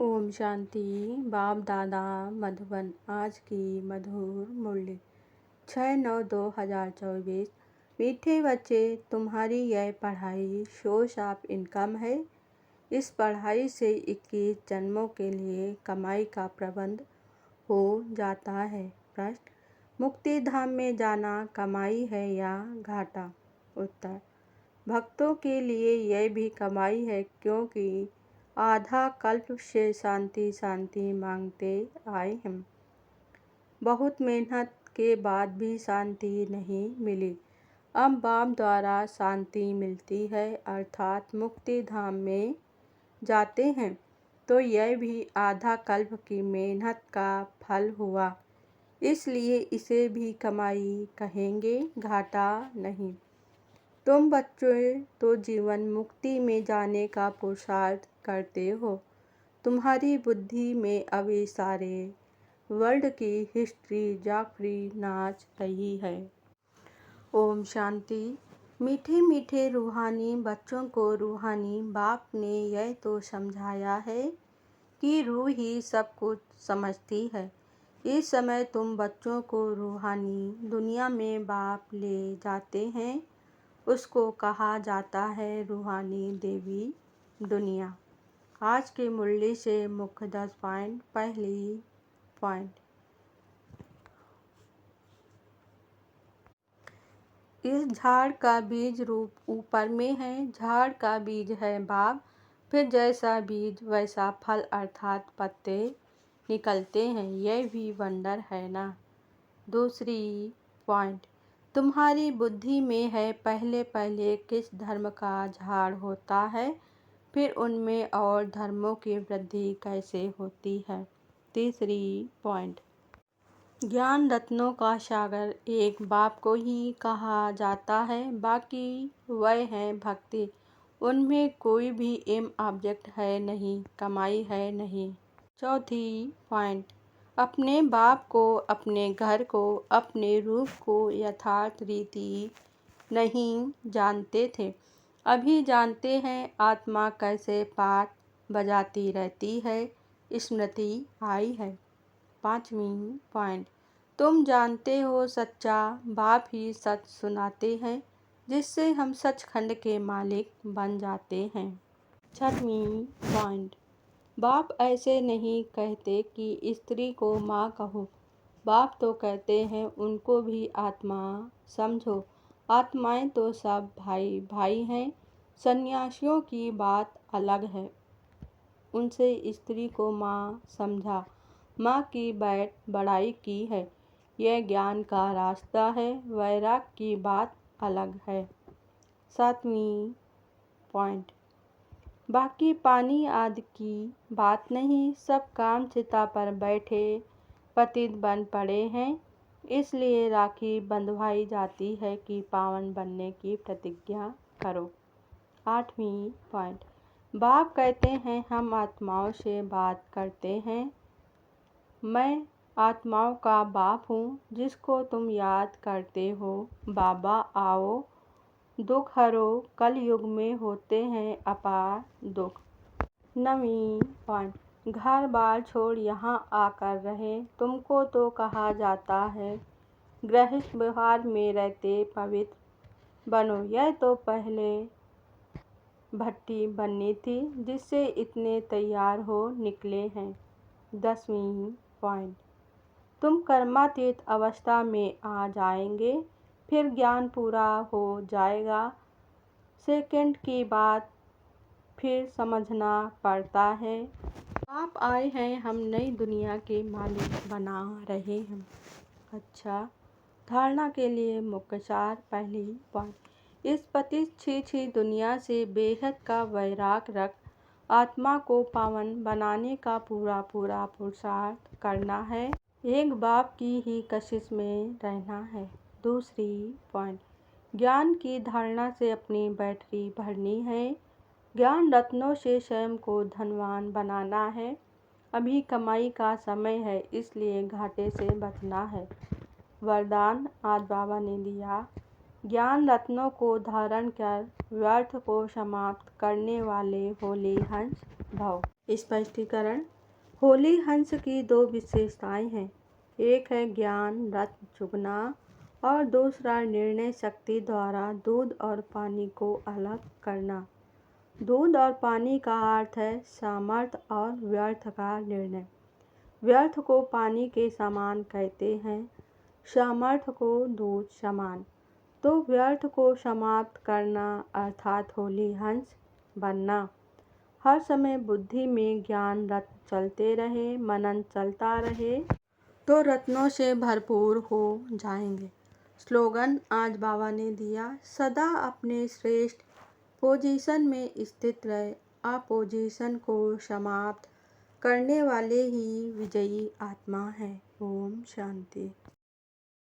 ओम शांति। बाप दादा मधुबन। आज की मधुर मुरली 6/9/2024। मीठे बच्चे, तुम्हारी यह पढ़ाई सोर्स ऑफ इनकम है। इस पढ़ाई से 21 जन्मों के लिए कमाई का प्रबंध हो जाता है। प्रश्न: मुक्ति धाम में जाना कमाई है या घाटा? उत्तर: भक्तों के लिए यह भी कमाई है, क्योंकि आधा कल्प से शांति शांति मांगते आए हैं। बहुत मेहनत के बाद भी शांति नहीं मिली। अब बाप द्वारा शांति मिलती है, अर्थात मुक्ति धाम में जाते हैं, तो यह भी आधा कल्प की मेहनत का फल हुआ। इसलिए इसे भी कमाई कहेंगे, घाटा नहीं। तुम बच्चे तो जीवन मुक्ति में जाने का पुरुषार्थ करते हो। तुम्हारी बुद्धि में अभी सारे वर्ल्ड की हिस्ट्री जाफरी नाच रही है। ओम शांति। मीठे मीठे रूहानी बच्चों को रूहानी बाप ने यह तो समझाया है कि रूह ही सब कुछ समझती है। इस समय तुम बच्चों को रूहानी दुनिया में बाप ले जाते हैं। उसको कहा जाता है रूहानी देवी दुनिया। आज की मुरली से मुख्य 10 पॉइंट। पहली पॉइंट: इस झाड़ का बीज रूप ऊपर में है। झाड़ का बीज है बाप। फिर जैसा बीज वैसा फल, अर्थात पत्ते निकलते हैं। यह भी वंडर है ना। दूसरी पॉइंट: तुम्हारी बुद्धि में है पहले पहले किस धर्म का झाड़ होता है, फिर उनमें और धर्मों की वृद्धि कैसे होती है। तीसरी पॉइंट: ज्ञान रत्नों का सागर एक बाप को ही कहा जाता है, बाकी वह है भक्ति। उनमें कोई भी एम ऑब्जेक्ट है नहीं, कमाई है नहीं। चौथी पॉइंट: अपने बाप को, अपने घर को, अपने रूप को यथार्थ रीति नहीं जानते थे। अभी जानते हैं। आत्मा कैसे पाठ बजाती रहती है, स्मृति आई है। पांचवी पॉइंट: तुम जानते हो सच्चा बाप ही सच सुनाते हैं, जिससे हम सचखंड के मालिक बन जाते हैं। छठवीं पॉइंट: बाप ऐसे नहीं कहते कि स्त्री को माँ कहो। बाप तो कहते हैं उनको भी आत्मा समझो। आत्माएं तो सब भाई भाई हैं। सन्यासियों की बात अलग है। उनसे स्त्री को माँ समझा, माँ की बड़ाई की है। यह ज्ञान का रास्ता है। वैराग की बात अलग है। सातवीं पॉइंट: बाकी पानी आदि की बात नहीं। सब काम चिता पर बैठे पतित बन पड़े हैं। इसलिए राखी बंधवाई जाती है कि पावन बनने की प्रतिज्ञा करो। आठवीं पॉइंट: बाप कहते हैं हम आत्माओं से बात करते हैं। मैं आत्माओं का बाप हूँ, जिसको तुम याद करते हो। बाबा आओ, दुख हरो। कल युग में होते हैं अपार दुख। नवीं पॉइंट: घर बार छोड़ यहाँ आकर रहे। तुमको तो कहा जाता है गृहस्थ व्यवहार में रहते पवित्र बनो। यह तो पहले भट्टी बननी थी, जिससे इतने तैयार हो निकले हैं। 10वीं पॉइंट: तुम कर्मातीत अवस्था में आ जाएंगे, फिर ज्ञान पूरा हो जाएगा। सेकंड की बात फिर समझना पड़ता है। आप आए हैं, हम नई दुनिया के मालिक बना रहे हैं। अच्छा, धारणा के लिए मुख्य सार। पहली पॉइंट: इस पतित छी दुनिया से बेहद का वैराग रख आत्मा को पावन बनाने का पूरा पुरुषार्थ करना है। एक बाप की ही कशिश में रहना है। दूसरी पॉइंट: ज्ञान की धारणा से अपनी बैटरी भरनी है। ज्ञान रत्नों से स्वयं को धनवान बनाना है। अभी कमाई का समय है, इसलिए घाटे से बचना है। वरदान आज बाबा ने दिया। ज्ञान रत्नों को धारण कर व्यर्थ को समाप्त करने वाले होली हंस भाव। स्पष्टीकरण। होली हंस की दो विशेषताएं हैं। एक है ज्ञान रत्न चुगना और दूसरा निर्णय शक्ति द्वारा दूध और पानी को अलग करना। दूध और पानी का अर्थ है सामर्थ्य और व्यर्थ का निर्णय। व्यर्थ को पानी के समान कहते हैं, सामर्थ्य को दूध समान। तो व्यर्थ को समाप्त करना अर्थात होली हंस बनना। हर समय बुद्धि में ज्ञान रत्न चलते रहे, मनन चलता रहे तो रत्नों से भरपूर हो जाएंगे। स्लोगन आज बाबा ने दिया, सदा अपने श्रेष्ठ पोजीशन में स्थित रहे। अपोजिशन को समाप्त करने वाले ही विजयी आत्मा है। ओम शांति।